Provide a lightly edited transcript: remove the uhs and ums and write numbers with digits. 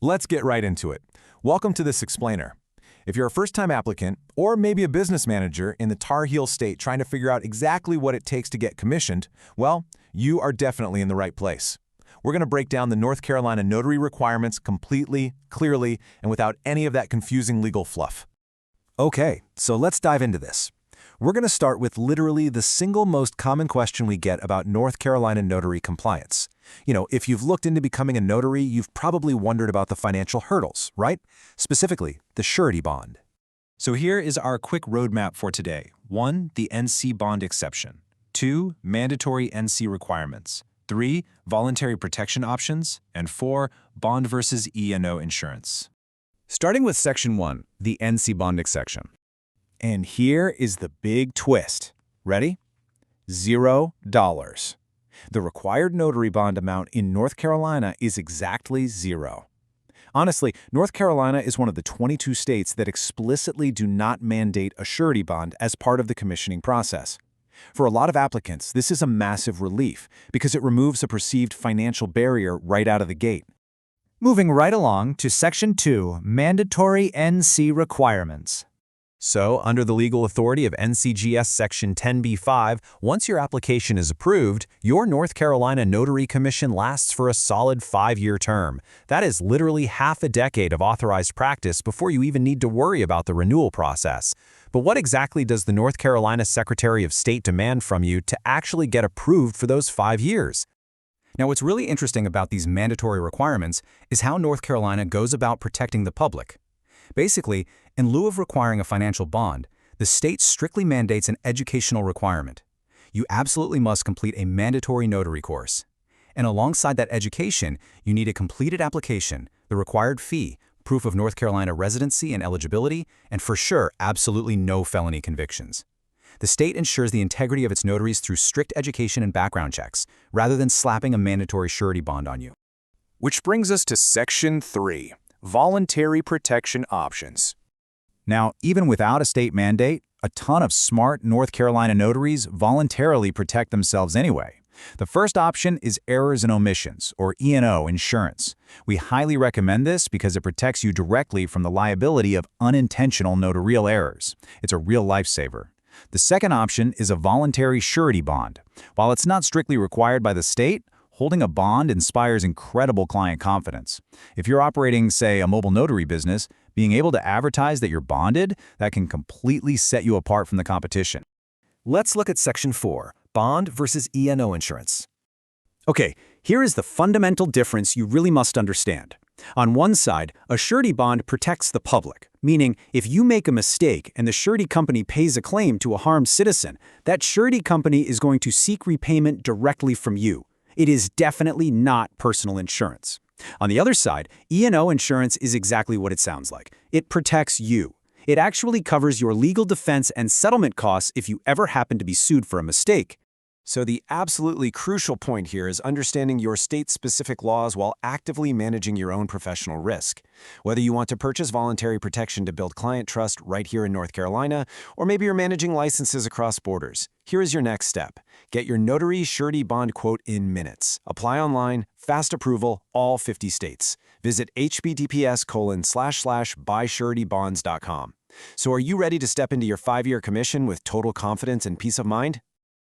Let's get right into it. Welcome to this explainer. If you're a first-time applicant, or maybe a business manager in the Tar Heel state trying to figure out exactly what it takes to get commissioned, well, you are definitely in the right place. We're going to break down the North Carolina notary requirements completely, clearly, and without any of that confusing legal fluff. Okay, so let's dive into this. We're going to start with literally the single most common question we get about North Carolina notary compliance. If you've looked into becoming a notary, you've probably wondered about the financial hurdles, right? Specifically, the surety bond. So here is our quick roadmap for today. 1. The NC bond exception. 2. Mandatory NC requirements. 3. Voluntary protection options. And 4. Bond versus E&O insurance. Starting with Section 1, the NC bond exception. And here is the big twist. Ready? $0. The required notary bond amount in North Carolina is exactly zero. Honestly, North Carolina is one of the 22 states that explicitly do not mandate a surety bond as part of the commissioning process. For a lot of applicants, this is a massive relief because it removes a perceived financial barrier right out of the gate. Moving right along to Section 2, Mandatory NC Requirements. So, under the legal authority of NCGS Section 10b-5, once your application is approved, your North Carolina Notary Commission lasts for a solid 5-year term. That is literally half a decade of authorized practice before you even need to worry about the renewal process. But what exactly does the North Carolina Secretary of State demand from you to actually get approved for those 5 years? Now, what's really interesting about these mandatory requirements is how North Carolina goes about protecting the public. Basically, in lieu of requiring a financial bond, the state strictly mandates an educational requirement. You absolutely must complete a mandatory notary course. And alongside that education, you need a completed application, the required fee, proof of North Carolina residency and eligibility, and for sure, absolutely no felony convictions. The state ensures the integrity of its notaries through strict education and background checks, rather than slapping a mandatory surety bond on you. Which brings us to Section 3, Voluntary Protection Options. Now, even without a state mandate, a ton of smart North Carolina notaries voluntarily protect themselves anyway. The first option is errors and omissions, or E&O insurance. We highly recommend this because it protects you directly from the liability of unintentional notarial errors. It's a real lifesaver. The second option is a voluntary surety bond. While it's not strictly required by the state, holding a bond inspires incredible client confidence. If you're operating, say, a mobile notary business, being able to advertise that you're bonded, that can completely set you apart from the competition. Let's look at Section 4, Bond versus E&O insurance. Okay, here is the fundamental difference you really must understand. On one side, a surety bond protects the public, meaning if you make a mistake and the surety company pays a claim to a harmed citizen, that surety company is going to seek repayment directly from you. It is definitely not personal insurance. On the other side, E&O insurance is exactly what it sounds like. It protects you. It actually covers your legal defense and settlement costs if you ever happen to be sued for a mistake. So the absolutely crucial point here is understanding your state-specific laws while actively managing your own professional risk. Whether you want to purchase voluntary protection to build client trust right here in North Carolina, or maybe you're managing licenses across borders, here is your next step. Get your notary surety bond quote in minutes. Apply online, fast approval, all 50 states. Visit https://buysuretybonds.com. So are you ready to step into your 5-year commission with total confidence and peace of mind?